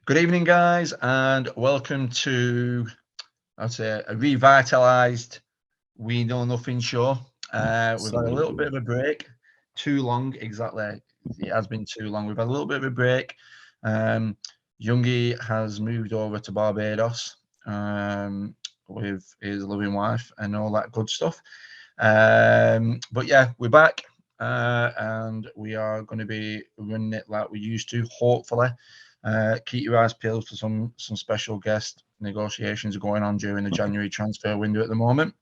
Good evening, guys, and welcome to, I'd say, a revitalised We Know Nothing show. We've had a little bit of a break, too long, exactly. It has been too long. We've had a little bit of a break. Youngie has moved over to Barbados with his loving wife and all that good stuff. But yeah, we're back. And we are going to be running it like we used to, hopefully. Keep your eyes peeled for some special guest negotiations going on during the January transfer window at the moment.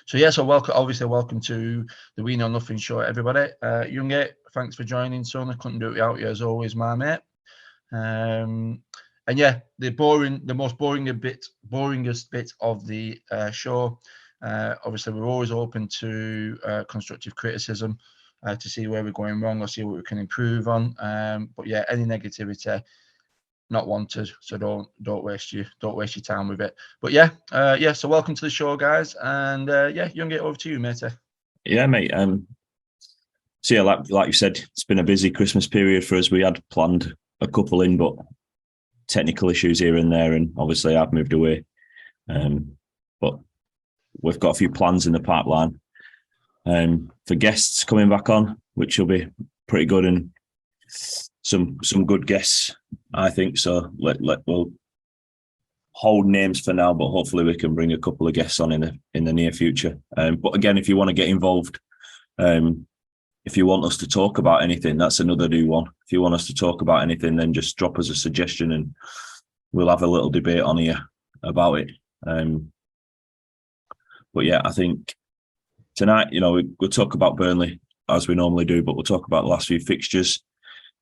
So welcome to the We Know Nothing show, everybody. Youngie, thanks for joining, son. I couldn't do it without you as always, my mate. And yeah, the boringest bit of the show. Obviously, we're always open to constructive criticism to see where we're going wrong or see what we can improve on. But yeah, any negativity not wanted. So don't waste your time with it. But yeah. So welcome to the show, guys. And yeah, Young, over to you, mate. Yeah, mate. So yeah, like you said, it's been a busy Christmas period for us. We had planned a couple in, but technical issues here and there, and obviously I've moved away. But we've got a few plans in the pipeline for guests coming back on, which will be pretty good, and some good guests, I think. So we'll hold names for now, but hopefully we can bring a couple of guests on in the near future. But again, if you want to get involved, if you want us to talk about anything, that's another new one. If you want us to talk about anything, then just drop us a suggestion and we'll have a little debate on here about it. But yeah, I think tonight, we'll talk about Burnley as we normally do, but we'll talk about the last few fixtures.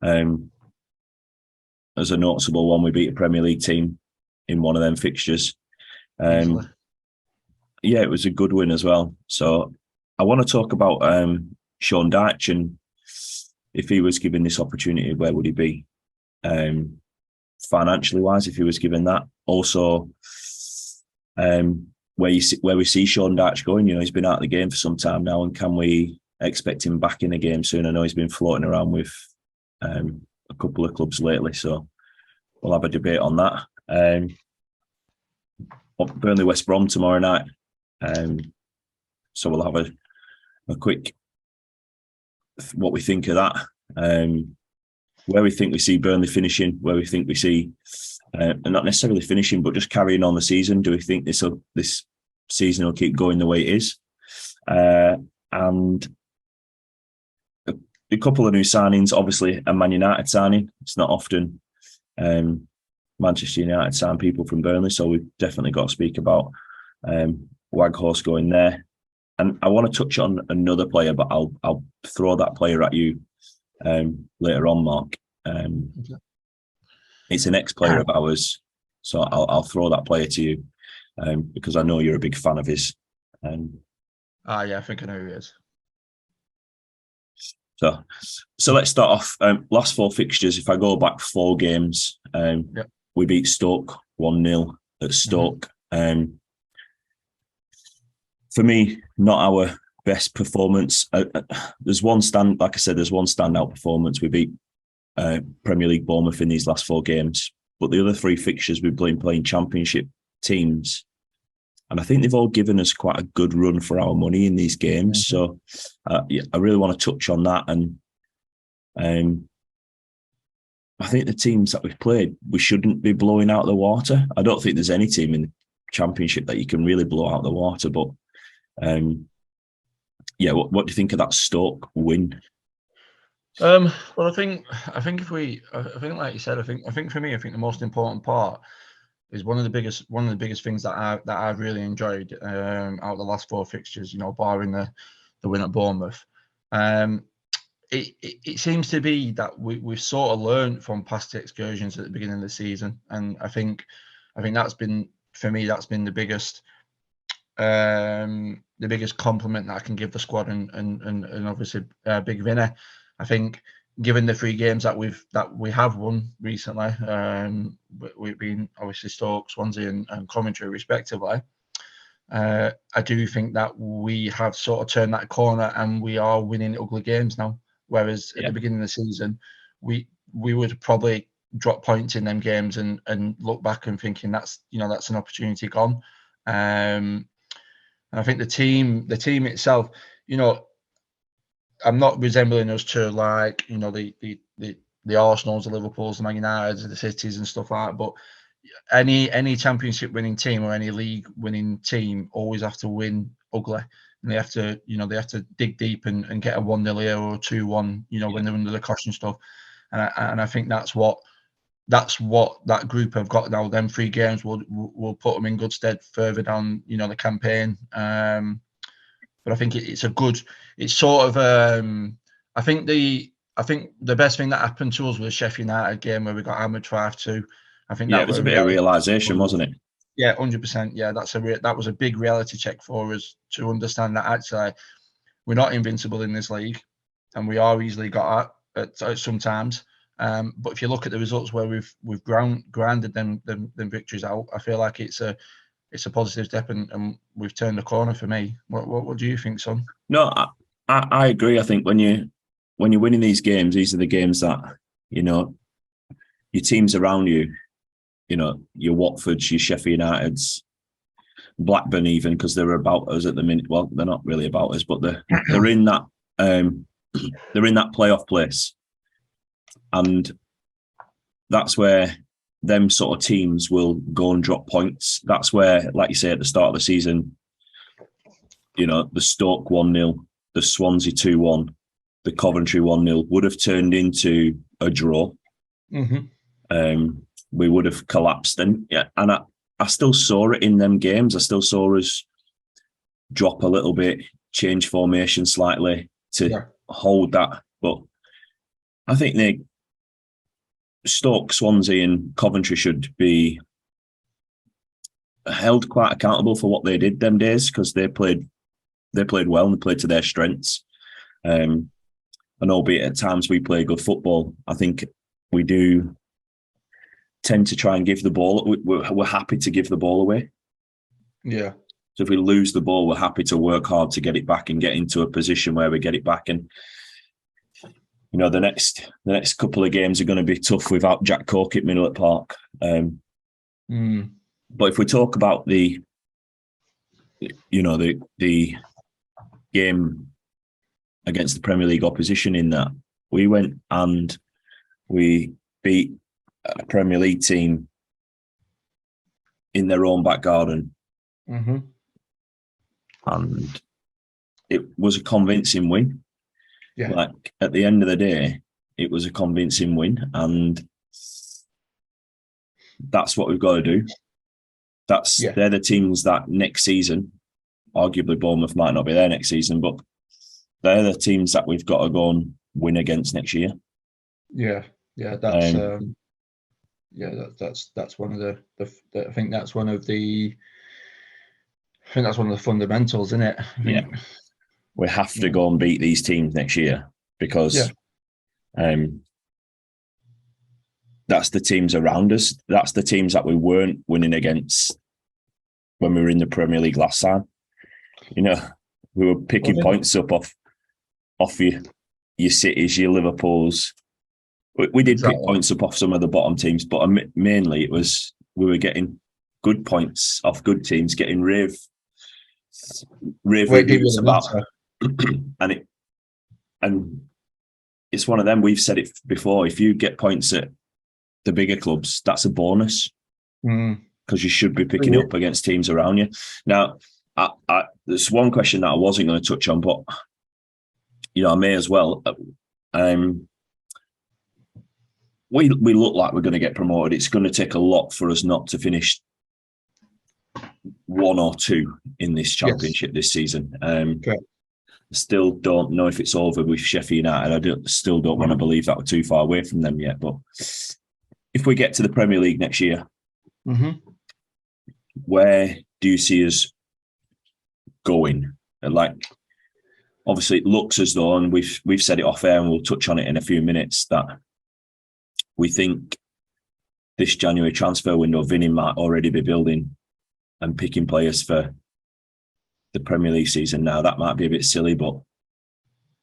As a noticeable one, we beat a Premier League team in one of them fixtures. Yeah, it was a good win as well. So I want to talk about Sean Dyche, and if he was given this opportunity, where would he be? Financially wise, if he was given that. Also, where we see Sean Dyche going, he's been out of the game for some time now, and can we expect him back in the game soon? I know he's been floating around with a couple of clubs lately, so we'll have a debate on that. Burnley West Brom tomorrow night, so we'll have a quick what we think of that, where we think we see Burnley finishing, where we think we see, and not necessarily finishing, but just carrying on the season. Do we think this season will keep going the way it is? And a couple of new signings, obviously a Man United signing. It's not often Manchester United sign people from Burnley, so we've definitely got to speak about Waghorse going there. And I want to touch on another player, but I'll throw that player at you later on, Mark. Okay. It's an ex-player of ours, so I'll throw that player to you because I know you're a big fan of his. Yeah, I think I know who he is. So let's start off. Last four fixtures, if I go back 4 games, we beat Stoke 1-0 at Stoke. For me, not our best performance. There's one standout performance. We beat Premier League Bournemouth in these last 4 games, but the other 3 fixtures we've been playing Championship teams, and I think they've all given us quite a good run for our money in these games. So I really want to touch on that, and I think the teams that we've played, we shouldn't be blowing out the water. I don't think there's any team in the Championship that you can really blow out the water, but what do you think of that Stoke win? Well, I think like you said, I think for me, I think the most important part is one of the biggest things that I've really enjoyed out of the last 4 fixtures. Barring the win at Bournemouth, it seems to be that we've sort of learned from past excursions at the beginning of the season, and I think that's been, for me, that's been the biggest compliment that I can give the squad, and obviously Big Vinny. I think, given the 3 games that we have won recently, we've been obviously Stoke, Swansea, and Coventry respectively. I do think that we have sort of turned that corner and we are winning ugly games now. Whereas at the beginning of the season, we would probably drop points in them games and look back and thinking that's an opportunity gone. And I think the team itself, I'm not resembling us to like the Arsenals, the Liverpools, the Man Uniteds, the Cities and stuff like that, but any championship winning team or any league winning team always have to win ugly, and they have to dig deep and get a 1-0 here or 2-1 when they're under the cosh and stuff, and I think that's what that group have got now. Them 3 games will put them in good stead further down the campaign. But I think it's sort of I think the best thing that happened to us was the Sheffield United game where we got hammered 5-2. I think it was a bit of realisation, wasn't it? Yeah, 100%. Yeah, that was a big reality check for us to understand that actually we're not invincible in this league, and we are easily got at sometimes. But if you look at the results where we've grounded them victories out, I feel like it's a positive step, and we've turned the corner for me. What do you think, son? No, I agree. I think when you're winning these games, these are the games that your teams around you, your Watfords, your Sheffield Uniteds, Blackburn, even because they're about us at the minute. Well, they're not really about us, but they're in that playoff place, and that's where them sort of teams will go and drop points. That's where, like you say, at the start of the season, the Stoke 1-0, the Swansea 2-1, the Coventry 1-0 would have turned into a draw. Mm-hmm. We would have collapsed, and I still saw it in them games. I still saw us drop a little bit, change formation slightly to hold that. But I think Stoke, Swansea and Coventry should be held quite accountable for what they did them days, because they played well and they played to their strengths. And albeit at times we play good football, I think we do tend to try and give the ball. We're happy to give the ball away. Yeah. So if we lose the ball, we're happy to work hard to get it back and get into a position where we get it back. And the next couple of games are going to be tough without Jack Cork at Middle Park. But if we talk about the game against the Premier League opposition, in that we went and we beat a Premier League team in their own back garden. Mm-hmm. And it was a convincing win. Yeah. Like, at the end of the day, it was a convincing win, and that's what we've got to do. They're the teams that next season, arguably Bournemouth might not be there next season, but they're the teams that we've got to go and win against next year. Yeah, that's that's one of the I think that's one of the fundamentals, isn't it? We have to go and beat these teams next year, because that's the teams around us. That's the teams that we weren't winning against when we were in the Premier League last time. We were picking points up off your Cities, your Liverpools. We did pick points up off some of the bottom teams, but mainly it was we were getting good points off good teams, getting rave reviews about. And it's one of them. We've said it before. If you get points at the bigger clubs, that's a bonus, because you should be picking up against teams around you. Now, there's one question that I wasn't going to touch on, but I may as well. We look like we're going to get promoted. It's going to take a lot for us not to finish 1 or 2 in this championship this season. Okay. Still don't know if it's over with Sheffield United. I still don't want to believe that we're too far away from them yet. But if we get to the Premier League next year, where do you see us going? Like, obviously, it looks as though, and we've said it off air, and we'll touch on it in a few minutes, that we think this January transfer window, Vinny might already be building and picking players for the Premier League season. Now, that might be a bit silly, but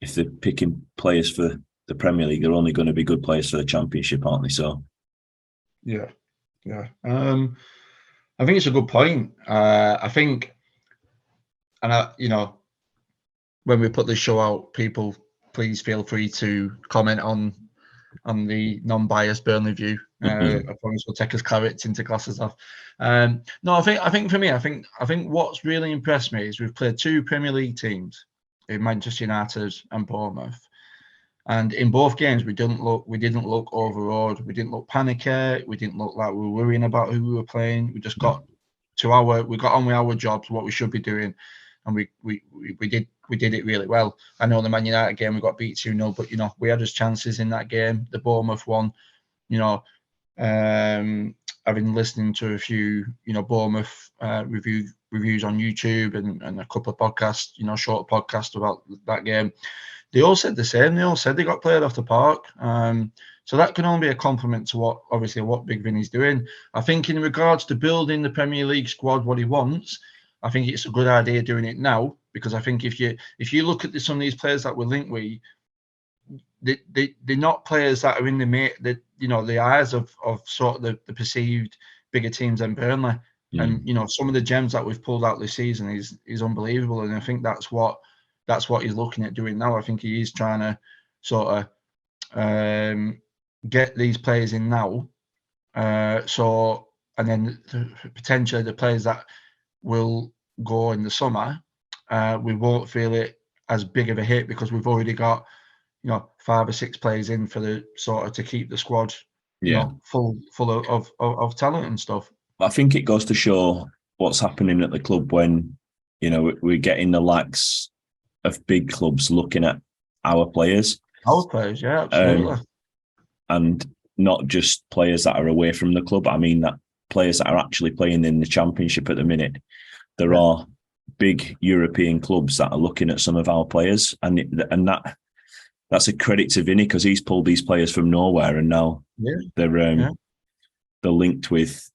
if they're picking players for the Premier League, they're only going to be good players for the Championship, aren't they? So Yeah. I think it's a good point. I think, and when we put this show out, people please feel free to comment on the non-biased Burnley view. I promise we'll take us carrots into glasses off. No, I think for me, I think what's really impressed me is we've played 2 Premier League teams in Manchester United and Bournemouth, and in both games we didn't look overawed. We didn't look panicky. We didn't look like we were worrying about who we were playing. We just got on with our jobs, what we should be doing, and we did it really well. I know the Man United game we got beat 2-0, but we had us chances in that game. The Bournemouth one, I've been listening to a few Bournemouth reviews on YouTube and a couple of podcasts, short podcasts about that game. They all said the same. They all said they got played off the park. So that can only be a compliment to what Big Vinny's doing. I think in regards to building the Premier League squad, what he wants, I think it's a good idea doing it now, because I think if you look at some of these players that we're linked with, they're not players that are in the eyes of sort of the perceived bigger teams than Burnley. And some of the gems that we've pulled out this season is unbelievable, and I think that's what he's looking at doing now. I think he is trying to sort of get these players in now, and then potentially the players that will go in the summer, we won't feel it as big of a hit, because we've already got 5 or 6 players in for the sort of to keep the squad full of talent and stuff. I think it goes to show what's happening at the club when we're getting the likes of big clubs looking at our players. Yeah, absolutely. And not just players that are away from the club. I mean that players that are actually playing in the Championship at the minute. There are big European clubs that are looking at some of our players, and that's a credit to Vinny, because he's pulled these players from nowhere, and now they're linked with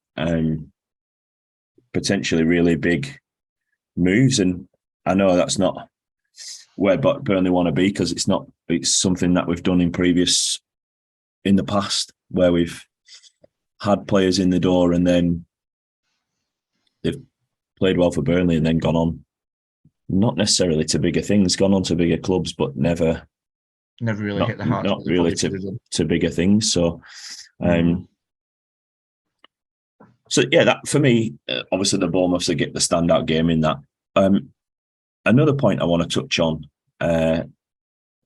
potentially really big moves. And I know that's not where Burnley want to be, because it's something that we've done in the past, where we've had players in the door and then they've played well for Burnley and then gone on, not necessarily to bigger things, gone on to bigger clubs, but never really hit the heart. Not really to bigger things. So, that for me, obviously the Bournemouths get the standout game in that. Another point I want to touch on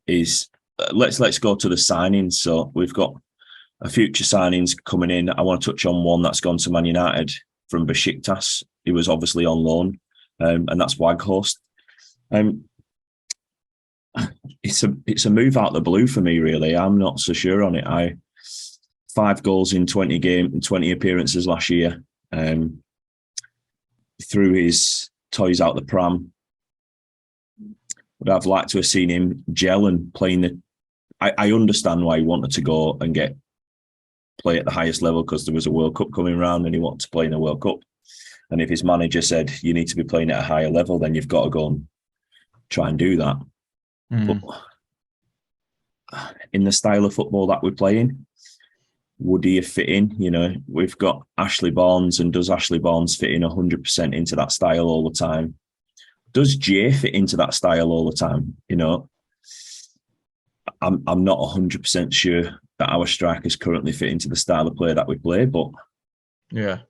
is let's go to the signings. So we've got a future signings coming in. I want to touch on one that's gone to Man United from Besiktas. He was obviously on loan, and that's Waghorst. It's a move out of the blue for me, really. I'm not so sure on it. 5 goals in 20 appearances last year. Threw his toys out the pram. Would have liked to have seen him gel and playing I understand why he wanted to go and play at the highest level, because there was a World Cup coming around and he wanted to play in the World Cup. And if his manager said you need to be playing at a higher level, then you've got to go and try and do that. But in the style of football that we're playing, would he have fit in? We've got Ashley Barnes, and does Ashley Barnes fit in 100% into that style all the time? Does Jay fit into that style all the time? I'm not 100% sure that our strikers currently fit into the style of play that we play, but the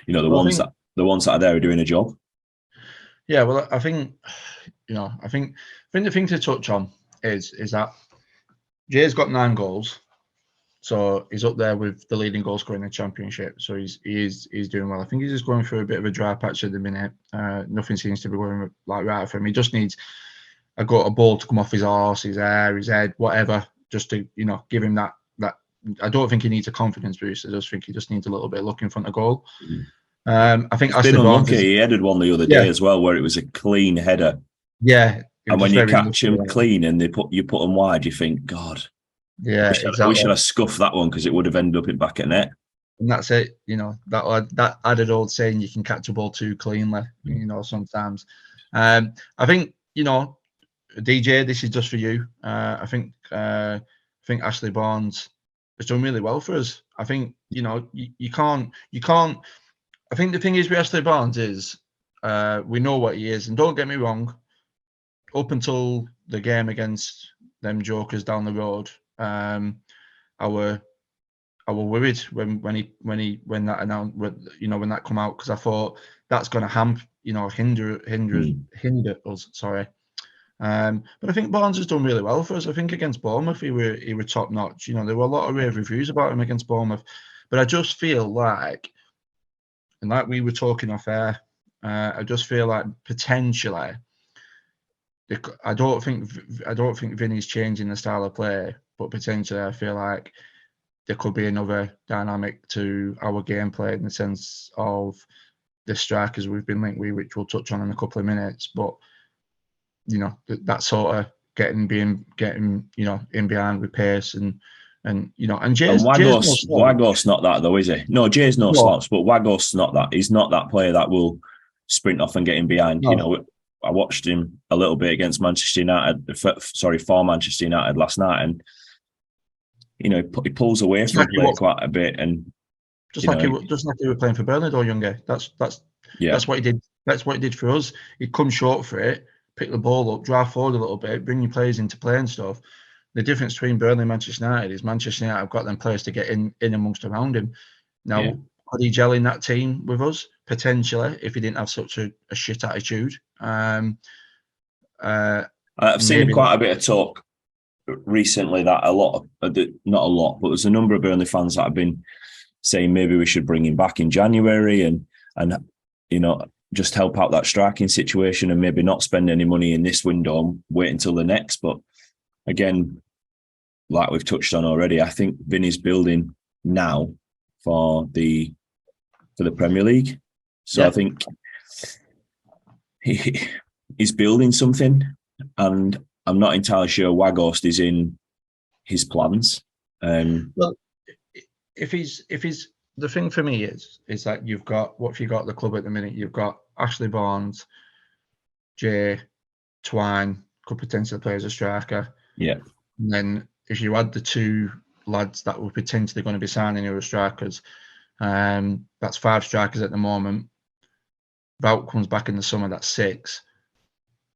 ones that are there are doing a job. Yeah, well, I think the thing to touch on is that Jay's got 9 goals, so he's up there with the leading goal scorer in the Championship. So he's doing well. I think he's just going through a bit of a dry patch at the minute. Nothing seems to be going right for him. He just needs a ball to come off his arse, his hair, his head, whatever, just to give him that. I don't think he needs a confidence boost. I just think he just needs a little bit of luck in front of goal. I think Ashley Barnes, he headed one the other day as well, where it was a clean header. Yeah, and when you catch him clean and you put him wide, you think, God, we should have scuffed that one, because it would have ended up in back of net. And that's it, that added old saying, you can catch a ball too cleanly, sometimes. I think, DJ, this is just for you. I think Ashley Barnes has done really well for us. I think, you can't. I think the thing is with Ashley Barnes is we know what he is, and don't get me wrong. Up until the game against them jokers down the road, I were worried when that announced, when that come out, because I thought that's going to hinder us. Sorry. But I think Barnes has done really well for us. I think against Bournemouth he were top notch. There were a lot of rave reviews about him against Bournemouth, but I just feel like, and like we were talking off air, I just feel like potentially, I don't think Vinny's changing the style of play, but potentially I feel like there could be another dynamic to our gameplay in the sense of the strikers we've been linked with, which we'll touch on in a couple of minutes. But that sort of getting in behind with pace and Jay's Wagos not that though, is he? No, Jay's no slouch, but Wagos not that. He's not that player that will sprint off and get in behind. No. I watched him a little bit against Manchester United. For Manchester United last night, and he pulls away from play quite a bit, and just like he was playing for Burnley, though, Younger. That's what he did. That's what he did for us. He'd come short for it, pick the ball up, drive forward a little bit, bring your players into play and stuff. The difference between Burnley and Manchester United is Manchester United have got them players to get in amongst around him. Now, could he gel in that team with us? Potentially, if he didn't have such a shit attitude. I've seen quite a bit of talk recently that not a lot, but there's a number of Burnley fans that have been saying maybe we should bring him back in January and just help out that striking situation and maybe not spend any money in this window and wait until the next. But again, like we've touched on already, I think Vinny's building now for the Premier League. So I think he's building something, and I'm not entirely sure Waghorst is in his plans. Well, if he's the thing for me is that you've got what have you got at the club at the minute? You've got Ashley Barnes, Jay, Twine, could potentially play as a striker. Yeah. And then if you add the two lads that were potentially going to be signing who are strikers, that's 5 strikers at the moment. Vout comes back in the summer, that's 6.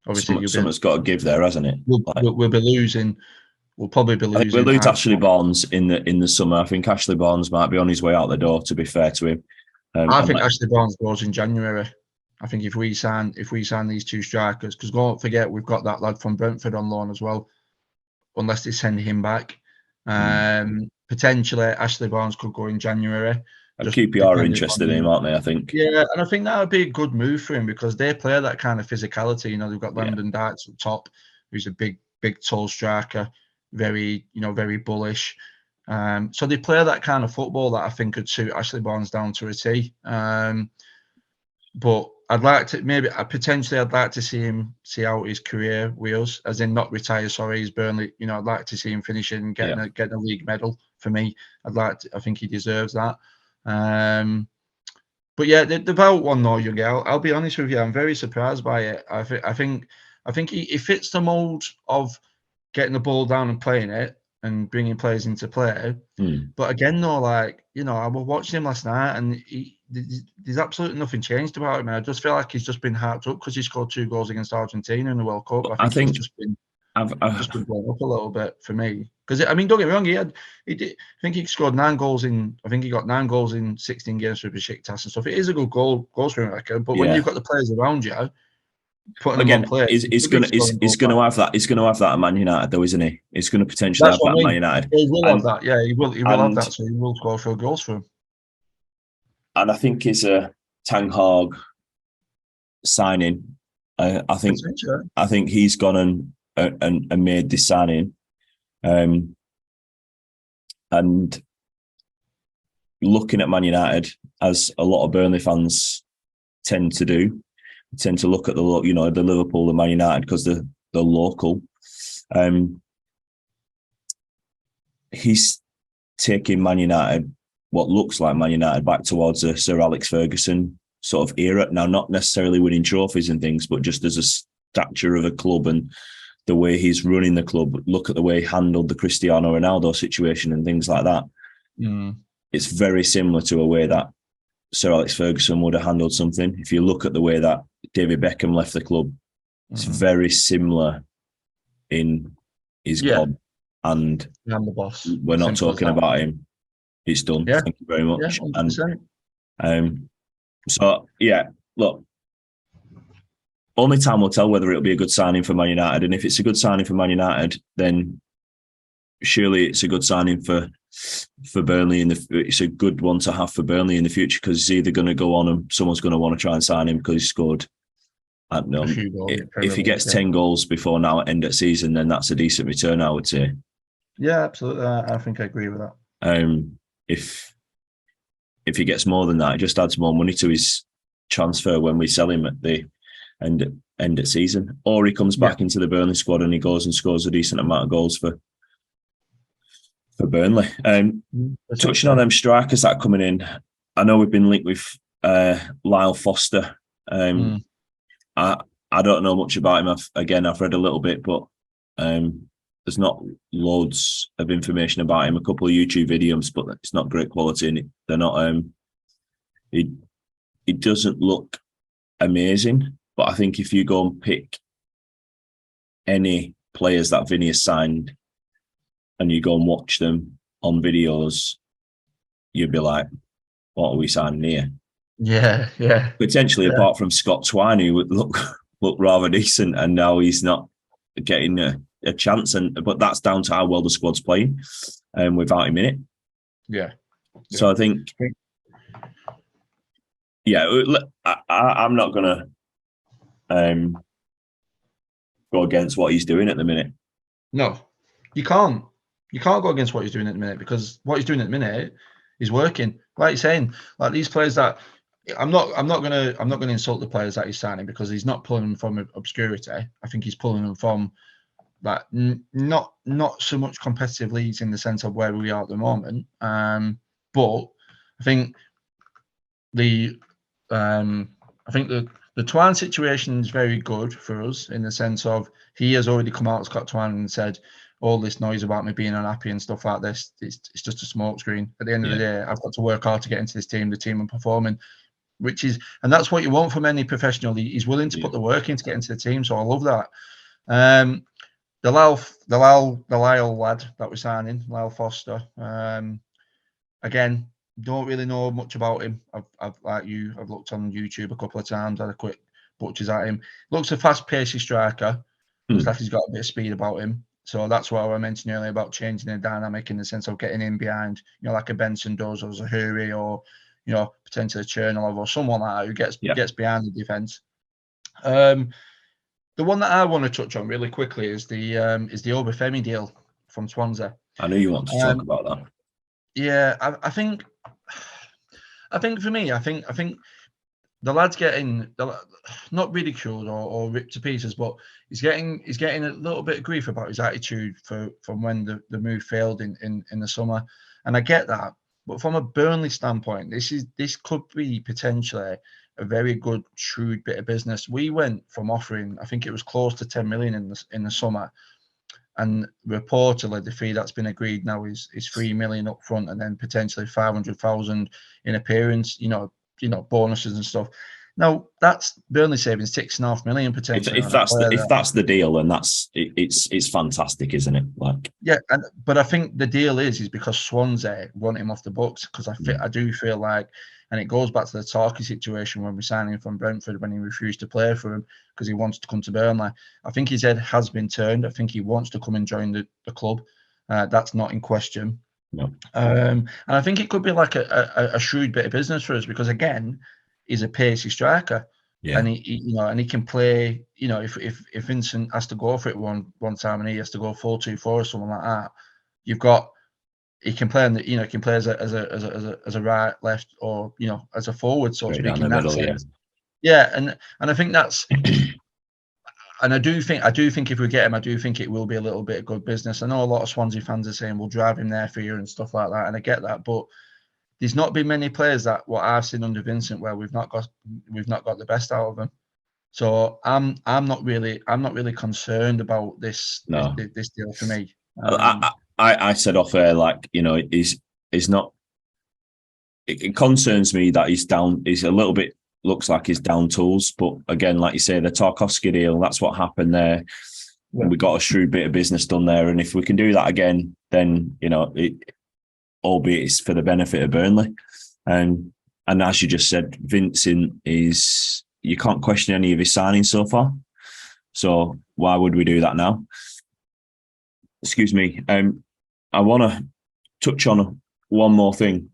Obviously, someone's got to give there, hasn't it? We'll be losing. We'll probably be losing. We'll lose Ashley Barnes in the summer. I think Ashley Barnes might be on his way out the door. To be fair to him, I think Ashley Barnes goes in January. I think if we sign these 2 strikers, because don't forget we've got that lad from Brentford on loan as well. Unless they send him back, potentially Ashley Barnes could go in January. QPR are interested in him, aren't they? I think. Yeah, and I think that would be a good move for him because they play that kind of physicality. They've got Landon Dykes up top, who's a big, tall striker, very bullish. So they play that kind of football that I think could suit Ashley Barnes down to a T. But I'd like to see him see out his career with us, as in not retire. Sorry, he's Burnley. I'd like to see him finish and getting a league medal. For me, I think he deserves that. But yeah, the Vout one though, young girl. I'll be honest with you, I'm very surprised by it. I think he fits the mold of getting the ball down and playing it and bringing players into play. But again, though, I was watching him last night, and there's absolutely nothing changed about him. I just feel like he's just been hyped up because he scored 2 goals against Argentina in the World Cup. I think he's just been blown up a little bit for me. Because don't get me wrong, I think he scored 9 goals he got 9 goals in 16 games for Besiktas and stuff. It is a good goal scoring record, but when you've got the players around you, putting them on play, he's going to have that. He's going to have that at Man United, though, isn't he? He's going to potentially have that at Man United. He will have that. Yeah, he will have that. So he will score 4 goals for him. And I think he's a Ten Hag signing. I think he's gone and made this signing. And looking at Man United, as a lot of Burnley fans tend to do, tend to look at the Liverpool and Man United because they're local. He's taking Man United, what looks like Man United, back towards a Sir Alex Ferguson sort of era. Now, not necessarily winning trophies and things, but just as a stature of a club and the way he's running the club, look at the way he handled the Cristiano Ronaldo situation and things like that. It's very similar to a way that Sir Alex Ferguson would have handled something. If you look at the way that David Beckham left the club, it's very similar in his gone. And I'm the boss. We're not talking about him. It's done. Yeah. Thank you very much. Yeah, 100%. And so, yeah, look, only time will tell whether it'll be a good signing for Man United. And if it's a good signing for Man United, then surely it's a good signing for Burnley. It's a good one to have for Burnley in the future, because it's either going to go on and someone's going to want to try and sign him because he scored. I don't know. If he gets 10 goals before now at end of season, then that's a decent return, I would say. Yeah, absolutely. I think I agree with that. If he gets more than that, it just adds more money to his transfer when we sell him at the end of season, or he comes back into the Burnley squad and he goes and scores a decent amount of goals for Burnley. Touching on them strikers that are coming in, I know we've been linked with Lyle Foster. I don't know much about him. I've read a little bit, but there's not loads of information about him. A couple of YouTube videos, but it's not great quality, and they're not. He doesn't look amazing, but I think if you go and pick any players that Vinny has signed, and you go and watch them on videos, you'd be like, "What are we signing here?" Yeah. Potentially, apart from Scott Twine, who would look rather decent, and now he's not getting a chance. But that's down to how well the squad's playing, without him in it. Yeah. So I think, I'm not gonna go against what he's doing at the minute. No, you can't. You can't go against what he's doing at the minute, because what he's doing at the minute is working. Like you're saying, like these players that I'm not gonna insult the players that he's signing, because he's not pulling them from obscurity. I think he's pulling them from like not so much competitive leagues in the sense of where we are at the moment. But I think the Twine situation is very good for us in the sense of he has already come out, Scott Twine, and said all this noise about me being unhappy and stuff like this, it's just a smokescreen. At the end of the day, I've got to work hard to get into this team. The team are performing, and that's what you want from any professional. He's willing to put the work in to get into the team, so I love that. The Lyle lad that we're signing, Lyle Foster. Again, don't really know much about him. I've looked on YouTube a couple of times, had a quick butchers at him. Looks a fast-paced striker. Looks like he's got a bit of speed about him. So that's what I mentioned earlier about changing the dynamic in the sense of getting in behind, like a Benson does, or Zahuri, or potentially Chernilov or someone like that who gets behind the defence. The one that I want to touch on really quickly is the Obafemi deal from Swansea. I know you want to talk about that. Yeah, I think for me, I think the lad's getting not ridiculed or ripped to pieces, but he's getting a little bit of grief about his attitude from when the move failed in the summer, and I get that. But from a Burnley standpoint, this could be potentially a very good, shrewd bit of business. We went from offering, I think it was close to 10 million in the summer, and reportedly the fee that's been agreed now is 3 million up front, and then potentially 500,000 in appearance, bonuses and stuff. Now that's Burnley saving 6.5 million potentially. If that's the deal, then it's fantastic, isn't it? But I think the deal is because Swansea want him off the books, because I do feel like, and it goes back to the Tarky situation when we signed him from Brentford when he refused to play for him because he wants to come to Burnley. I think his head has been turned. I think he wants to come and join the club. That's not in question. No. And I think it could be like a shrewd bit of business for us, because again, he's a pacey striker. Yeah. And he can play, if Vincent has to go for it one time and he has to go 4-2-4 or something like that, he can play he can play as a right, left, or as a forward, so to speak, in that sense. Yeah, and I think that's and I do think if we get him, I do think it will be a little bit of good business. I know a lot of Swansea fans are saying we'll drive him there for you and stuff like that, and I get that, but there's not been many players that what I've seen under Vincent where we've not got the best out of them. So I'm not really concerned about this deal for me. I said off air, like, you know, he's not. It concerns me that he's down. He's a little bit looks like he's down tools, but again, like you say, the Tarkowski deal, that's what happened there. Yeah. We got a shrewd bit of business done there, and if we can do that again, then, you know, albeit it's for the benefit of Burnley. And as you just said, Vincent is, you can't question any of his signings so far. So why would we do that now? Excuse me. I want to touch on one more thing.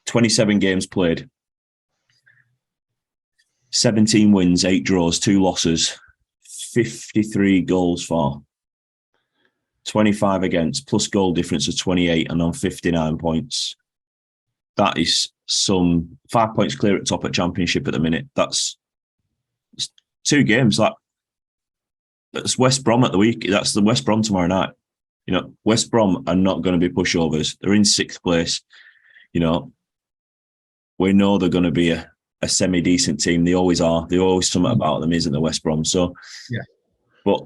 27 games played. 17 wins, 8 draws, 2 losses, 53 goals for, 25 against, plus goal difference of 28 and on 59 points. That is some 5 points clear at top at Championship at the minute. That's 2 games. That's West Brom at the week. That's the West Brom tomorrow night. You know, West Brom are not going to be pushovers. They're in 6th place. You know, we know they're going to be a semi-decent team. They always are. They always something about them, isn't the West Brom? So, yeah. But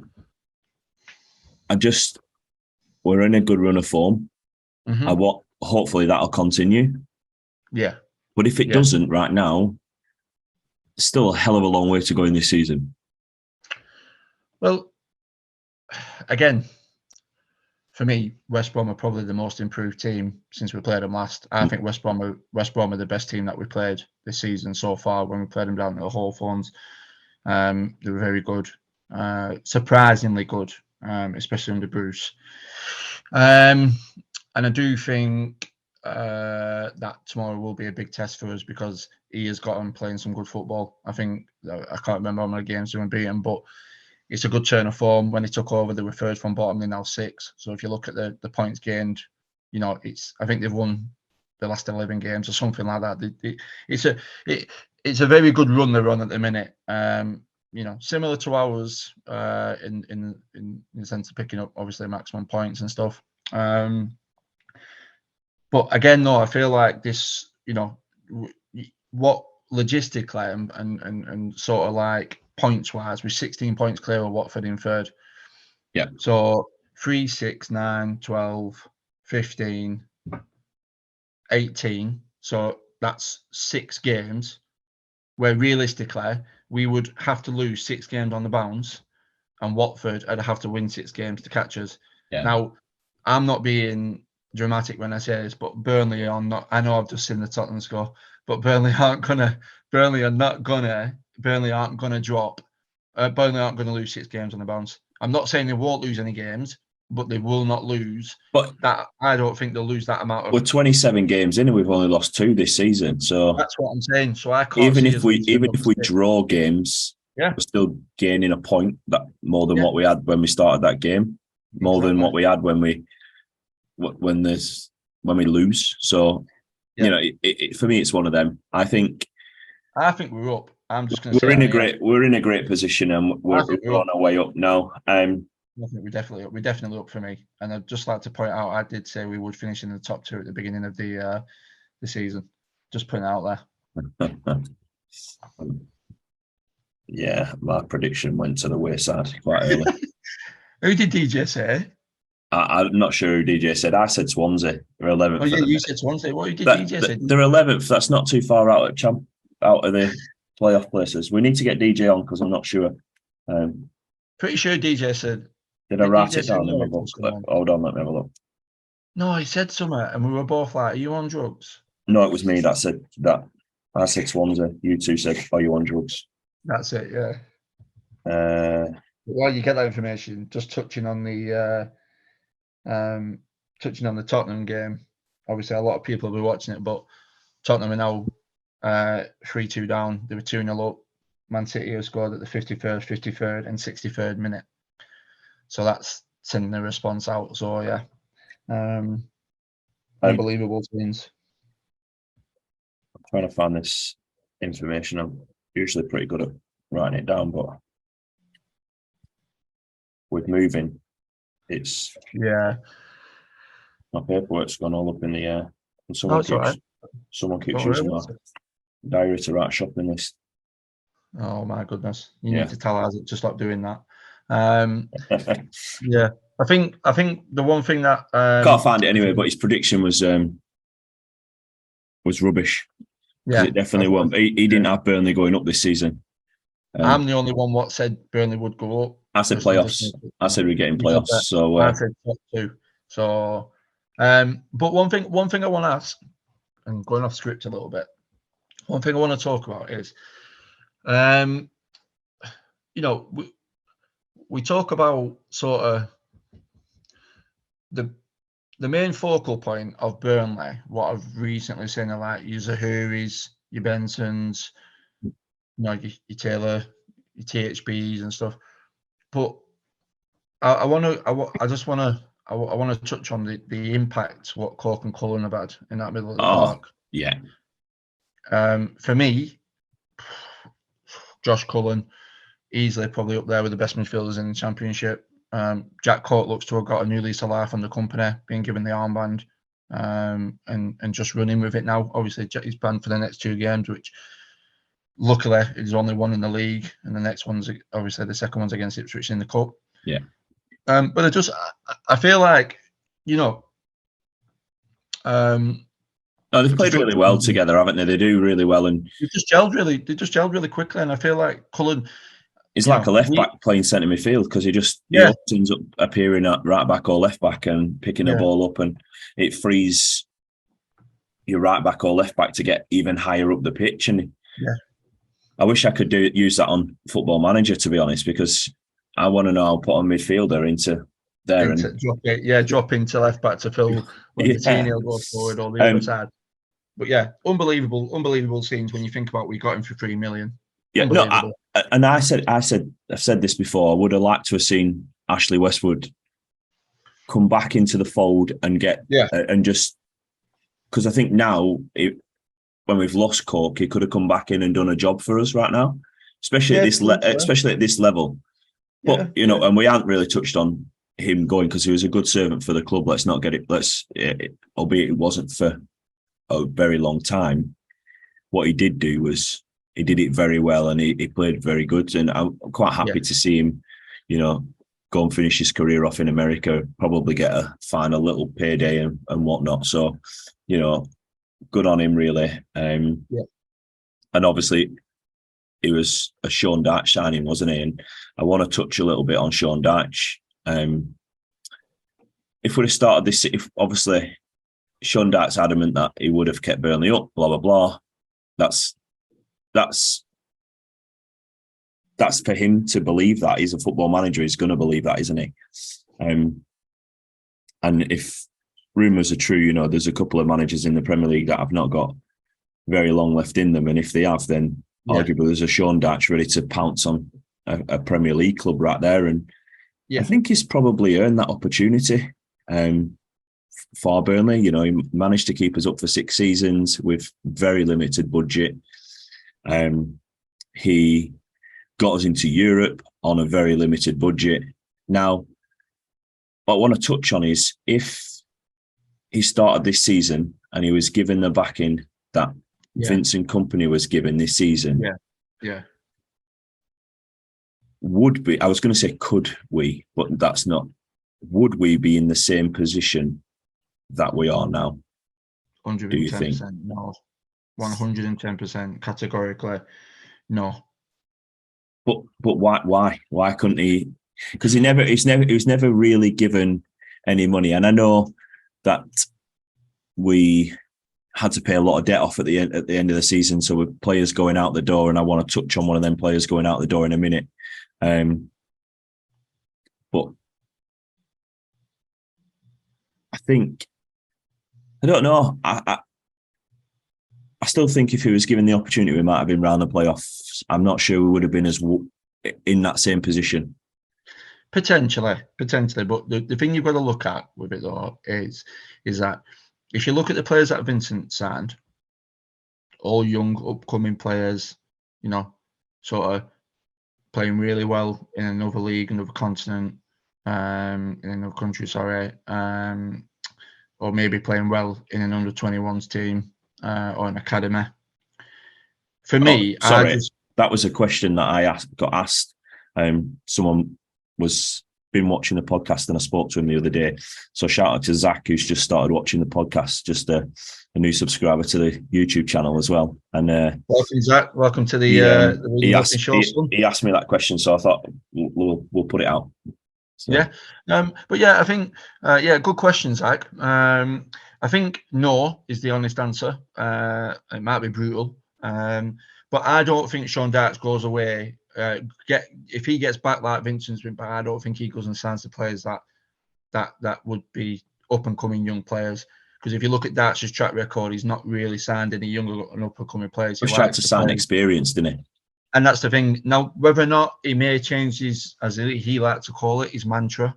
we're in a good run of form. Mm-hmm. Hopefully that'll continue. Yeah. But if it doesn't right now, it's still a hell of a long way to go in this season. Well, again, for me, West Brom are probably the most improved team since we played them last. I think West Brom are the best team that we played this season so far. When we played them down at the Hawthorns, they were very good, surprisingly good, especially under Bruce. And I do think that tomorrow will be a big test for us because he has got them playing some good football. I think, I can't remember how many games they were beaten, but it's a good turn of form. When he took over, they were 3rd from bottom. They're now 6th. So if you look at the points gained, you know, I think they've won the last 11 games or something like that. It's a very good run they're on at the minute. You know, similar to ours in the sense of picking up obviously maximum points and stuff. But again, though, I feel like this, you know, what logistically and sort of like points wise, we're 16 points clear of Watford in 3rd. Yeah. So 3, 6, 9, 12, 15, 18. So that's 6 games where realistically we would have to lose 6 games on the bounce, and Watford would have to win 6 games to catch us. Yeah. Now, I'm not being dramatic when I say this, but Burnley are not. I know I've just seen the Tottenham score, but Burnley aren't gonna drop. Burnley aren't going to lose 6 games on the bounce. I'm not saying they won't lose any games, but they will not lose. But that, I don't think they'll lose that amount of. We're 27 games in, and we've only lost 2 this season. So that's what I'm saying. So I can't. Even if we draw games, we're still gaining a point that more than what we had when we started that game, more than what we had when we lose. So you know, for me, it's one of them. I think we're up. I'm just going to say we're in a great position, and we're on our way up now. I think we're definitely up. We're definitely up for me. And I'd just like to point out, I did say we would finish in the top 2 at the beginning of the season. Just putting it out there. Yeah, my prediction went to the wayside quite early. Who did DJ say? I'm not sure who DJ said. I said Swansea. They're 11th. Oh yeah, you said Swansea. What did DJ say? They're 11th. That's not too far out of the playoff places. We need to get DJ on because I'm not sure. Pretty sure DJ said. Did I write it down in my book? Hold on, let me have a look. No, he said something, and we were both like, "Are you on drugs?" No, it was me that said that. I said Swansea. You two said, "Are you on drugs?" That's it. Yeah. While you get that information, just touching on the Tottenham game. Obviously, a lot of people will be watching it, but Tottenham are now 3-2 down. They were 2-0 up. Man City have scored at the 51st, 53rd, and 63rd minute. So that's sending the response out. So yeah, unbelievable teams. I'm trying to find this information. I'm usually pretty good at writing it down, but with moving, it's my paperwork's gone all up in the air. And someone keeps using my diary to write shopping list. Oh my goodness! You Yeah. need to tell Isaac to stop doing that. Yeah, I think the one thing that can't find it anyway, but his prediction was rubbish. Because it definitely won't. He didn't have Burnley going up this season. I'm the only one what said Burnley would go up. I said playoffs. I said we're getting playoffs. So I said top 2. So, but one thing I want to ask, and going off script a little bit, one thing I want to talk about is, we talk about sort of the main focal point of Burnley. What I've recently seen are like your Zahuris, your Bensons, your Taylor, your THBs and stuff. But I want to touch on the impact what Cork and Cullen have had in that middle of the park. Yeah. For me, Josh Cullen easily probably up there with the best midfielders in the Championship. Jack Cork looks to have got a new lease of life on the company, being given the armband, and just running with it now. Obviously, he's banned for the next 2 games, which luckily he's only one in the league, and the next one's obviously the second one's against Ipswich in the cup. Yeah. But I feel like, they've played really well together, haven't they? They do really well, and they just gelled really quickly. And I feel like Cullen, he's like a left back playing centre midfield, because he ends up appearing at right back or left back and picking the ball up, and it frees your right back or left back to get even higher up the pitch. And I wish I could use that on Football Manager, to be honest, because I want to know how to put a midfielder into there drop into left back to fill when Coutinho goes forward or the other side. But unbelievable scenes when you think about we got him for 3 million. Yeah, no, I've said this before. I would have liked to have seen Ashley Westwood come back into the fold and get and just, because I think now when we've lost Cork, he could have come back in and done a job for us right now, especially at this level. But and we haven't really touched on him going, because he was a good servant for the club. Let's not get it. Albeit it wasn't for a very long time. What he did do was he did it very well, and he played very good. And I'm quite happy to see him, go and finish his career off in America, probably find a little payday and whatnot. So, good on him, really. And obviously, it was a Sean Dyche signing, wasn't he? And I want to touch a little bit on Sean Dyche. If we'd have started this, obviously Sean Dyche's adamant that he would have kept Burnley up, blah blah blah. That's for him to believe that. He's a football manager. He's going to believe that, isn't he? And if rumours are true, there's a couple of managers in the Premier League that have not got very long left in them. And if they have, then arguably there's a Sean Dyche ready to pounce on a Premier League club right there. And I think he's probably earned that opportunity for Burnley. He managed to keep us up for 6 seasons with very limited budget. He got us into Europe on a very limited budget. Now, what I want to touch on is, if he started this season and he was given the backing that Vincent Kompany was given this season, I was going to say could we, but that's not. Would we be in the same position that we are now? 110%. Do you think? No. 110% categorically no. But why couldn't he? Because he was never really given any money. And I know that we had to pay a lot of debt off at the end of the season, so with players going out the door, and I want to touch on one of them players going out the door in a minute. But I think, I don't know. I still think if he was given the opportunity, we might have been round the playoffs. I'm not sure we would have been as in that same position. Potentially. But the thing you've got to look at with it though is that if you look at the players that Vincent signed, all young upcoming players, sort of playing really well in another league, another continent, in another country, or maybe playing well in an under-21s team or an academy. For me, that was a question that I got asked. Someone was been watching the podcast and I spoke to him the other day. So shout out to Zach, who's just started watching the podcast, just a new subscriber to the YouTube channel as well. And welcome, Zach. Welcome to the he asked me that question, so I thought we'll put it out. So. Yeah, but yeah, I think good question, Zach. I think no is the honest answer. It might be brutal, but I don't think Sean Dyche goes away. If he gets back like Vincent's been back, I don't think he goes and signs the players that would be up and coming young players. Because if you look at Dyche's track record, he's not really signed any younger and up and coming players. He's tried to sign experience, didn't he? And that's the thing. Now, whether or not he may change his, as he likes to call it, his mantra,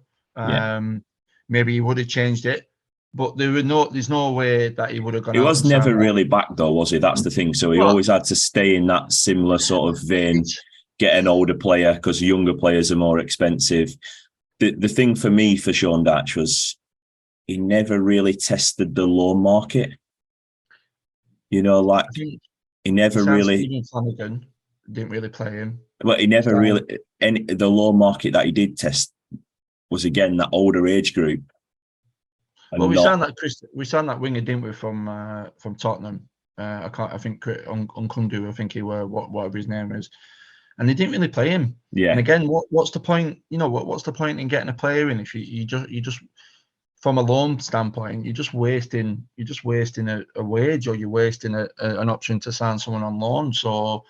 maybe he would have changed it. But there's no way that he would have gone. He was never really back though, was he? That's the thing. So he always had to stay in that similar sort of vein, get an older player because younger players are more expensive. The thing for me for Sean Dyche was he never really tested the loan market. You know, like he never really. Even Flanagan didn't really play him. But he never really. The loan market that he did test was again that older age group. Well, we signed that winger, didn't we, from Tottenham? I think Unkundu, I think he were whatever his name is, and they didn't really play him. Yeah. And again, what's the point? You know, what's the point in getting a player in if you just from a loan standpoint, you're just wasting a wage, or you're wasting an option to sign someone on loan. So.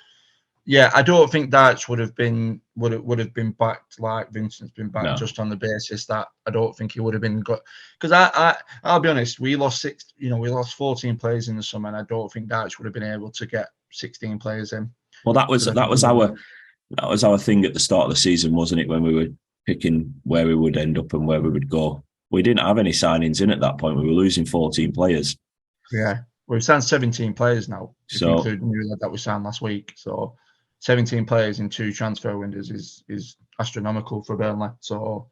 Yeah, I don't think Dyche would have been backed like Vincent's been backed, just on the basis that I don't think he would have been good. Because I'll be honest, we lost 14 players in the summer, and I don't think Dyche would have been able to get 16 players in. Well, that was our thing at the start of the season, wasn't it? When we were picking where we would end up and where we would go, we didn't have any signings in at that point. We were losing 14 players. Yeah, we've signed 17 players now, including that we signed last week. So. 17 players in 2 transfer windows is astronomical for Burnley. So,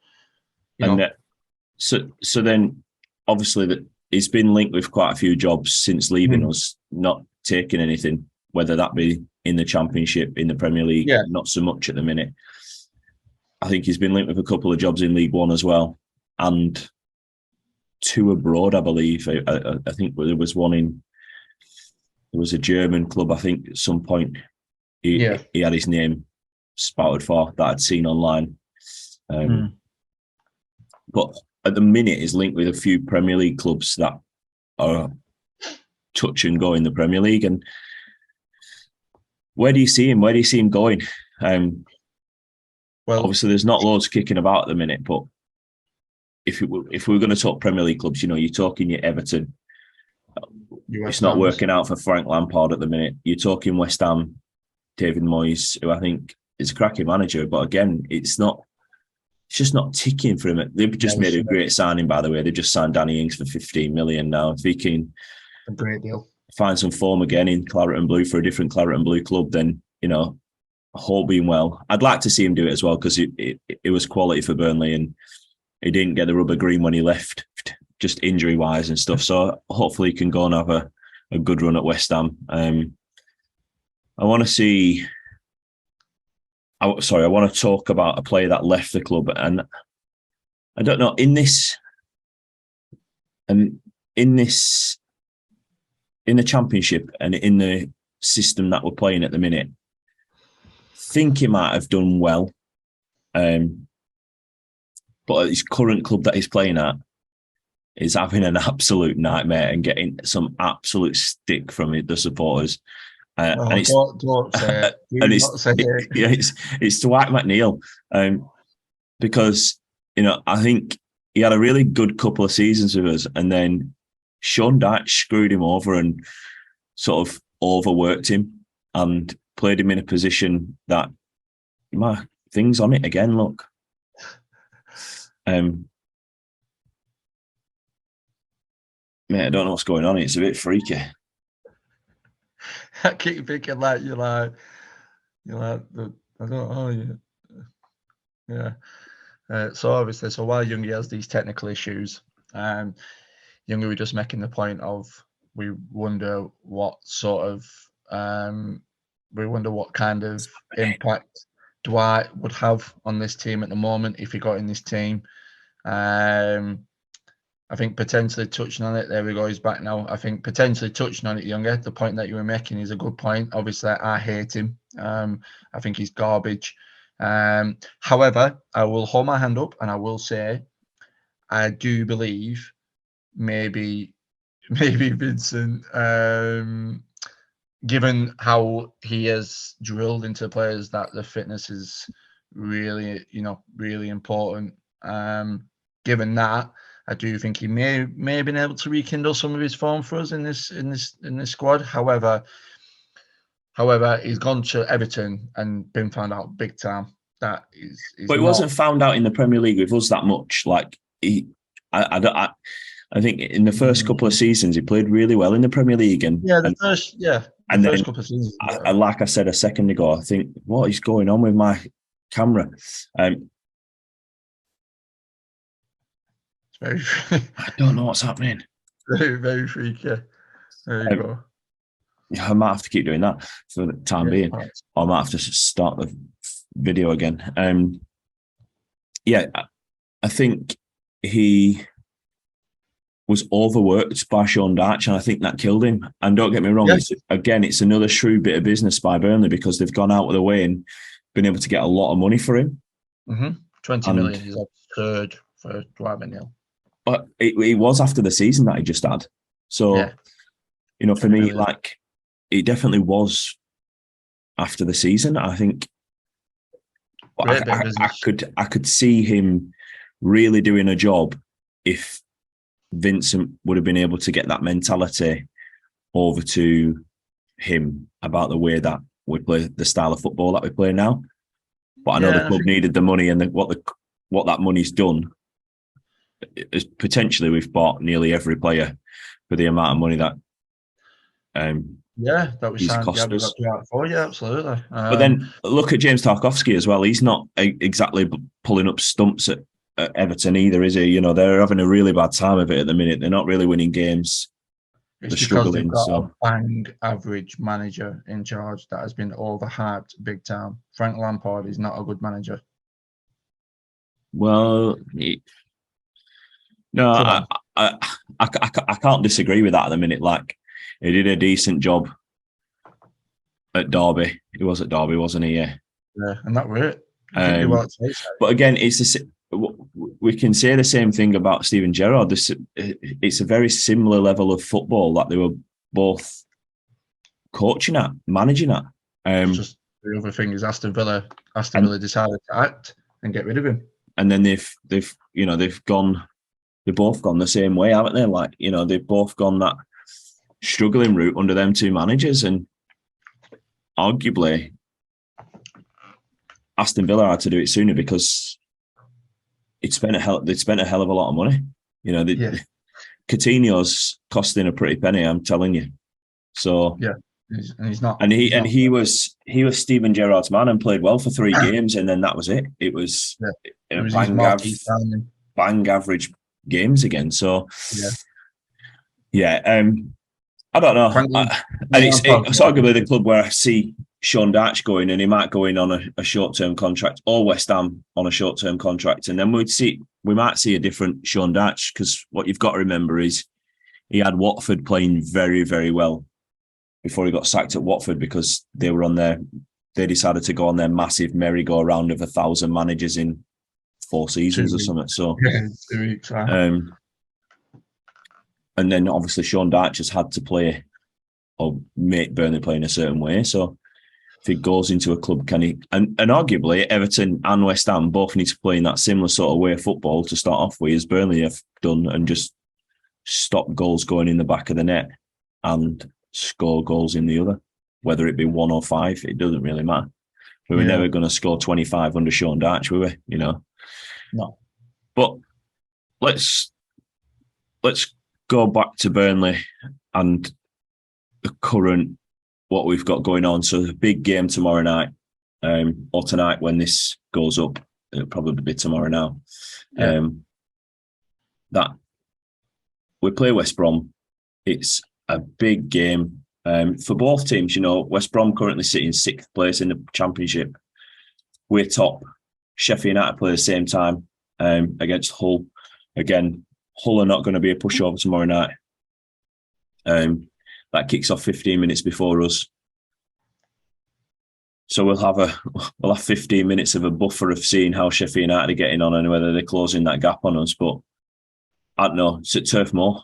so then obviously that he's been linked with quite a few jobs since leaving us, not taking anything, whether that be in the Championship, in the Premier League, not so much at the minute. I think he's been linked with a couple of jobs in League One as well, and 2 abroad, I believe. I think there was one there was a German club, I think, at some point. He had his name spouted for that I'd seen online. But at the minute, he's linked with a few Premier League clubs that are touch and go in the Premier League. And where do you see him? Where do you see him going? Well, obviously, there's not loads kicking about at the minute, but if we were going to talk Premier League clubs, you're talking your Everton. It's not working out for Frank Lampard at the minute. You're talking West Ham. David Moyes, who I think is a cracking manager, but again, it's just not ticking for him. They've just made a great signing, by the way. They've just signed Danny Ings for 15 million now. If he can a great deal, find some form again in claret and blue for a different claret and blue club, then all being well. I'd like to see him do it as well, because it was quality for Burnley, and he didn't get the rubber green when he left, just injury wise and stuff. So hopefully he can go and have a good run at West Ham. I want to talk about a player that left the club, and I don't know in the Championship and in the system that we're playing at the minute. Think he might have done well, but at his current club that he's playing at, is having an absolute nightmare and getting some absolute stick from the supporters. And it's, don't say it. It's Dwight McNeil, because I think he had a really good couple of seasons with us, and then Sean Dyche screwed him over and sort of overworked him and played him in a position that my thing's on it again. Look, mate, I don't know what's going on. It's a bit freaky. I keep thinking I don't know. Yeah. So obviously, while Youngie has these technical issues, Youngie was just making the point of we wonder what sort of we wonder what kind of impact Dwight would have on this team at the moment if he got in this team. I think potentially touching on it, there we go, he's back now. I think potentially touching on it, Younger, the point that you were making is a good point. Obviously, I hate him. I think he's garbage. However, I will hold my hand up and I will say I do believe maybe Vincent, given how he has drilled into players that the fitness is really, really important. Given that, I do think he may have been able to rekindle some of his form for us in this squad. However, he's gone to Everton and been found out big time. That is but he wasn't found out in the Premier League with us that much. Like I think in the first couple of seasons he played really well in the Premier League, and first couple of seasons. Like I said a second ago, I think what is going on with my camera? Very I don't know what's happening. Very, very freaky. There you go. I might have to keep doing that for the time being. Or I might have to start the video again. I think he was overworked by Sean Dyche, and I think that killed him. And don't get me wrong, it's another shrewd bit of business by Burnley because they've gone out of the way and been able to get a lot of money for him. 20 million is absurd for Dwight McNeil. But it was after the season that he just had. So, for me, like, it definitely was after the season. I think I could see him really doing a job if Vincent would have been able to get that mentality over to him about the way that we play, the style of football that we play now. But I know the club needed the money, and what that money's done is potentially we've bought nearly every player for the amount of money that that we signed. Absolutely. But then look at James Tarkowski as well. He's not exactly pulling up stumps at Everton either, is he? They're having a really bad time of it at the minute. They're not really winning games. They're struggling. They've got a bang average manager in charge that has been overhyped big time. Frank Lampard is not a good manager. Well, no, I can't disagree with that at the minute. Like, he did a decent job at Derby. He was at Derby, wasn't he? Yeah, and that was it. But again, we can say the same thing about Steven Gerrard. It's a very similar level of football that they were both coaching at, managing at. Just the other thing is Aston Villa decided to act and get rid of him. And then they've both gone the same way, haven't they? Like, they've both gone that struggling route under them two managers, and arguably Aston Villa had to do it sooner because they'd spent a hell of a lot of money. Coutinho's costing a pretty penny, I'm telling you. So he's not. And he was Steven Gerrard's man and played well for 3 games, and then that was it. It was bang average games again. So I don't know. It's arguably the club where I see Sean Dyche going, and he might go in on a short-term contract, or West Ham on a short-term contract, and then we might see a different Sean Dyche, because what you've got to remember is he had Watford playing very, very well before he got sacked at Watford, because they decided to go on their massive merry-go-round of 1,000 managers in 4 seasons or something. So 2 weeks. And then obviously Sean Dyche has had to play or make Burnley play in a certain way. So if he goes into a club, can he? And arguably Everton and West Ham both need to play in that similar sort of way of football to start off with, as Burnley have done, and just stop goals going in the back of the net and score goals in the other. Whether it be 1 or 5, it doesn't really matter. We were never going to score 25 under Sean Dyche, were we? No. But let's go back to Burnley and the current, what we've got going on. So the big game tomorrow night, or tonight when this goes up, it'll probably be tomorrow now. That we play West Brom. It's a big game. For both teams, West Brom currently sitting 6th place in the Championship. We're top. Sheffield United play the same time against Hull. Again, Hull are not going to be a pushover tomorrow night. That kicks off 15 minutes before us. So we'll have 15 minutes of a buffer of seeing how Sheffield United are getting on and whether they're closing that gap on us. But I don't know. It's at Turf Moor.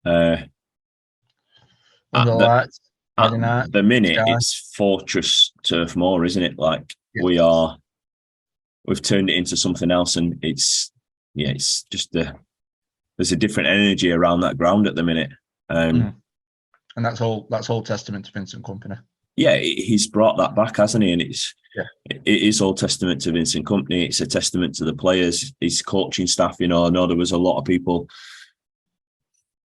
At the minute, it's Fortress Turf Moor, isn't it? Like we've turned it into something else, and it's just there's a different energy around that ground at the minute. And that's all testament to Vincent Kompany. Yeah, he's brought that back, hasn't he? And it is all testament to Vincent Kompany. It's a testament to the players, his coaching staff. I know there was a lot of people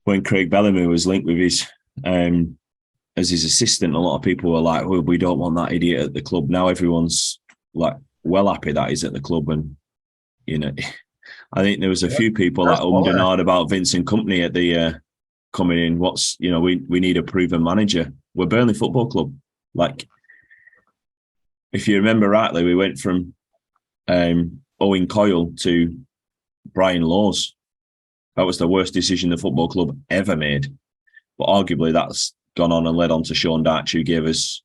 when Craig Bellamy was linked with his as his assistant. A lot of people were like, "Well, we don't want that idiot at the club." Now everyone's like, well happy that he's at the club, and I think there was a few people that and hard about Vincent Kompany at the coming in. We need a proven manager. We're Burnley Football Club. Like, if you remember rightly, we went from Owen Coyle to Brian Laws. That was the worst decision the football club ever made. But arguably that's gone on and led on to Sean Dyche, who gave us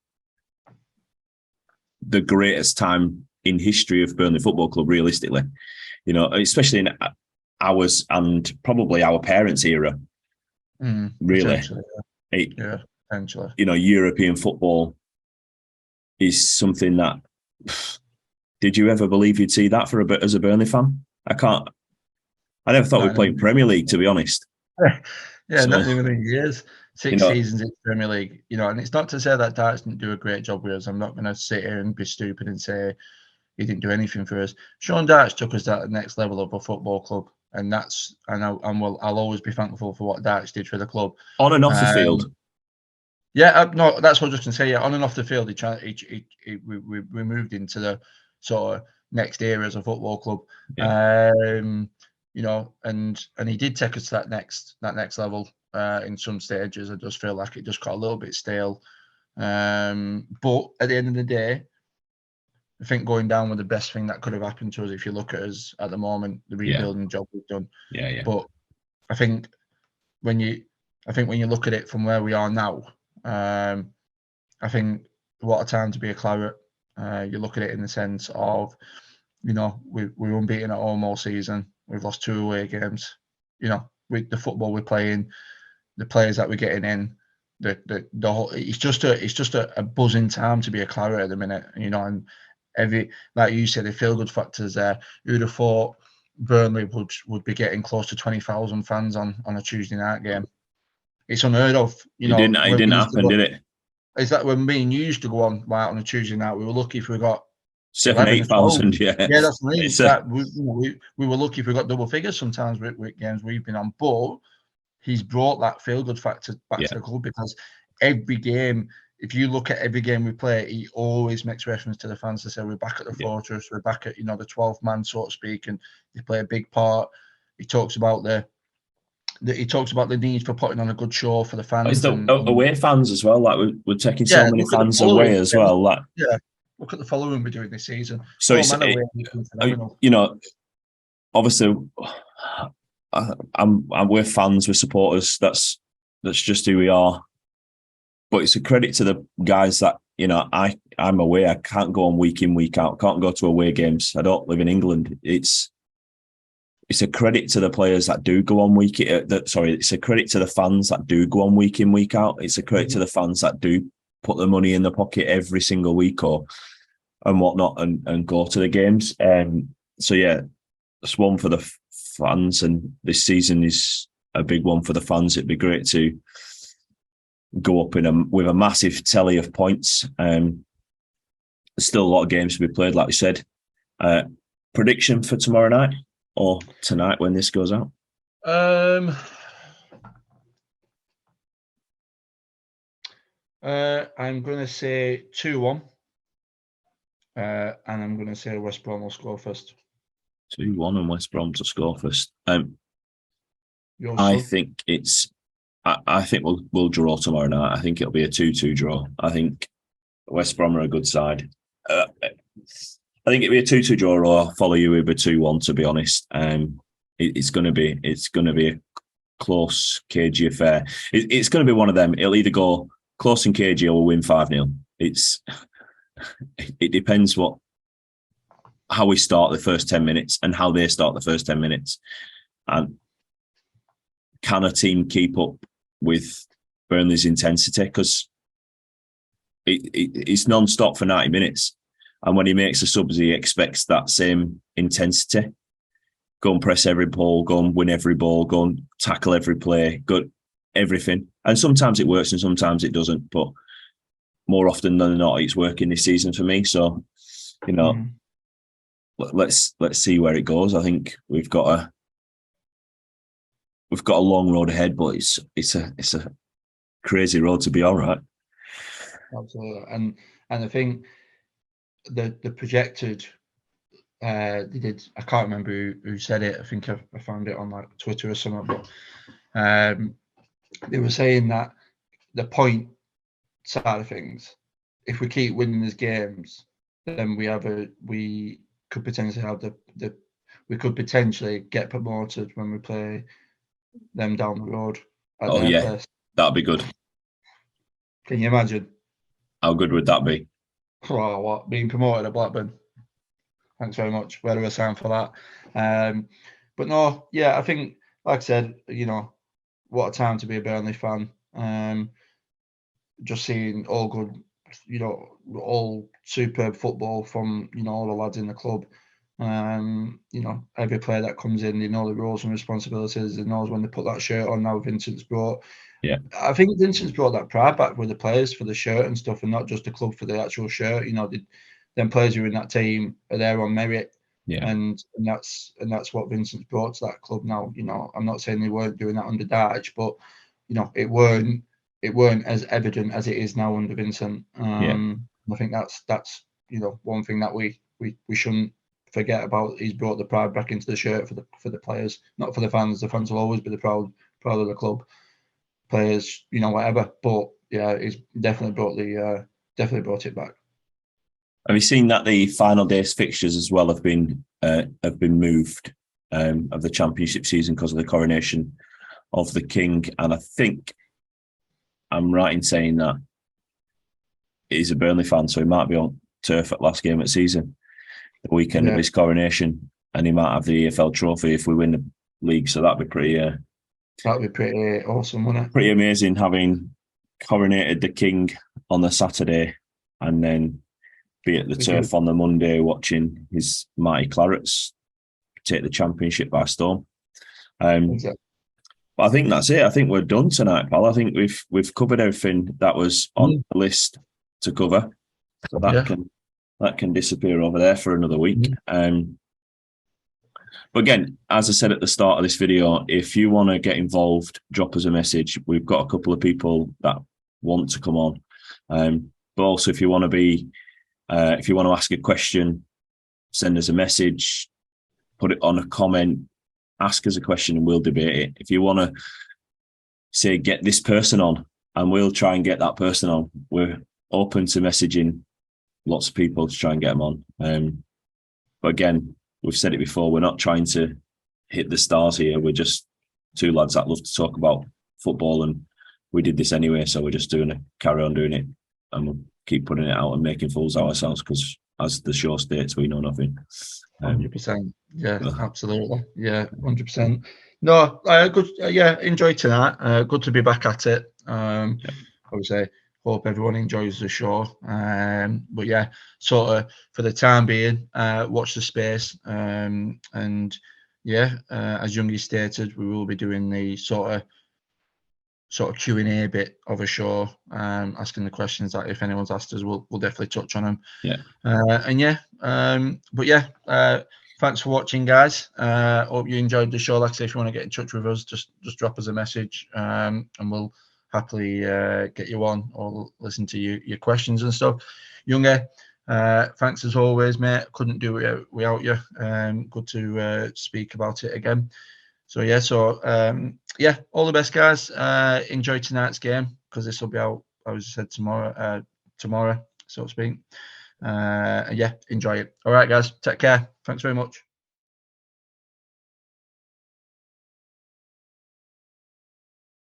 the greatest time in history of Burnley Football Club, realistically. Especially in ours and probably our parents' era. Really. Potentially. European football is something that... Did you ever believe you'd see that as a Burnley fan? I never thought we'd play Premier League, to be honest. Not even in years. 6 seasons in Premier League, and it's not to say that Dyche didn't do a great job with us. I'm not going to sit here and be stupid and say he didn't do anything for us. Sean Dyche took us to the next level of a football club, and I'll always be thankful for what Dyche did for the club on and off the field. No, that's what I was just going to say. Yeah, on and off the field, we moved into the sort of next era as a football club. And he did take us to that next level in some stages. I just feel like it just got a little bit stale. But at the end of the day, I think going down was the best thing that could have happened to us. If you look at us at the moment, the rebuilding job we've done. But I think when you look at it from where we are now, I think what a time to be a claret. You look at it in the sense of, we're unbeaten at home all season. We've lost 2 away games. With the football we're playing, the players that we're getting in, the whole, it's just a buzzing time to be a claret at the minute. And like you said, the feel good factors there. Who'd have thought Burnley would be getting close to 20,000 fans on a Tuesday night game? It's unheard of. It didn't happen, did it? Is that when me and you used to go on on a Tuesday night? We were lucky if we got 7,000-8,000. Yeah, that's me. We were lucky if we got double figures sometimes with games we've been on. But he's brought that feel good factor back to the club, because every game, if you look at every game we play, he always makes reference to the fans to say we're back at the fortress, we're back at the 12th man, so to speak, and they play a big part. He talks about the need for putting on a good show for the fans. It's the away fans as well. Like we're taking so many fans away as well. Like look at the following we're doing this season. So obviously, we're fans, we're supporters. That's just who we are. But it's a credit to the guys that I'm away. I can't go on week in, week out. Can't go to away games. I don't live in England. It's a credit to the players that do go on it's a credit to the fans that do go on week in, week out. It's a credit to the fans that do put the money in the pocket every single week and whatnot and go to the games. So it's one for the fans, and this season is a big one for the fans. It'd be great to go up with a massive tally of points. There's still a lot of games to be played, like we said. Prediction for tomorrow night? Or tonight when this goes out? I'm going to say 2-1. And I'm going to say West Brom will score first. 2-1 and West Brom to score first. I think it's I think we'll draw tomorrow night. I think it'll be a 2-2 draw. I think West Brom are a good side. I think it'll be a 2-2 draw, or I'll follow you with a 2-1. To be honest, it's going to be a close, cagey affair. It's going to be one of them. It'll either go close and cagey, or we'll win 5-0. It depends how we start the first 10 minutes and how they start the first 10 minutes, and can a team keep up with Burnley's intensity, because it's non-stop for 90 minutes. And when he makes a subs, he expects that same intensity. Go and press every ball, go and win every ball, go and tackle every play, go everything. And sometimes it works and sometimes it doesn't. But more often than not, it's working this season for me. So, let's see where it goes. I think we've got a long road ahead, but it's a crazy road to be all right. Absolutely, and I think the projected, they did. I can't remember who said it. I think I found it on like Twitter or something. But they were saying that the point side of things, if we keep winning these games, then we could potentially have we could potentially get promoted when we play them down the road at their place. That'd be good. Can you imagine? How good would that be? Oh, what, being promoted at Blackburn? Thanks very much. Where do I sign for that? But no, yeah, I think, like I said, what a time to be a Burnley fan. Just seeing all good, all superb football from, all the lads in the club. Every player that comes in, they know the roles and responsibilities. They know when they put that shirt on. Now Vincent's brought. Yeah, I think Vincent's brought that pride back with the players for the shirt and stuff, and not just the club for the actual shirt. Them players who are in that team are there on merit. Yeah, and that's what Vincent's brought to that club now. I'm not saying they weren't doing that under Dyche, but it weren't as evident as it is now under Vincent. I think that's one thing that we shouldn't forget about. He's brought the pride back into the shirt for the players, not for the fans. The fans will always be proud of the club, players, whatever. But yeah, he's definitely brought it back. Have you seen that the final day's fixtures as well have been moved of the Championship season because of the coronation of the King? And I think I'm right in saying that he's a Burnley fan, so he might be on turf at last game of the season, the weekend of his coronation, and he might have the EFL trophy if we win the league. So that'd be pretty awesome, wouldn't it? Pretty amazing, having coronated the King on the Saturday and then be at the turf on the Monday watching his mighty Clarets take the Championship by storm. Exactly. But I think that's it. I think we're done tonight, pal. I think we've covered everything that was on the list to cover. So that can disappear over there for another week. But again, as I said at the start of this video, if you want to get involved, drop us a message. We've got a couple of people that want to come on. But also, if you want to ask a question, send us a message, put it on a comment, ask us a question and we'll debate it. If you want to say, get this person on, and we'll try and get that person on. We're open to messaging lots of people to try and get them on. But again, we've said it before, we're not trying to hit the stars here. We're just two lads that love to talk about football, and we did this anyway, so we're just carry on doing it, and we'll keep putting it out and making fools of ourselves, because as the show states, we know nothing. 100%. Yeah, absolutely. Yeah, 100%. No, good. Yeah, enjoyed tonight. Good to be back at it. Obviously, hope everyone enjoys the show. But yeah, sort of for the time being, watch the space. And yeah, as Youngie stated, we will be doing the sort of Q&A bit of a show, asking the questions that if anyone's asked us, we'll definitely touch on them. Yeah. But yeah, thanks for watching, guys. Hope you enjoyed the show. Like I say, if you want to get in touch with us, just drop us a message, and we'll happily get you on or listen to your questions and stuff. Youngie, thanks as always, mate. Couldn't do it without you. Good to speak about it again. yeah, yeah, all the best, guys. Enjoy tonight's game, because this will be out, as I said, tomorrow, so to speak. Yeah, enjoy it. All right, guys, take care. Thanks very much.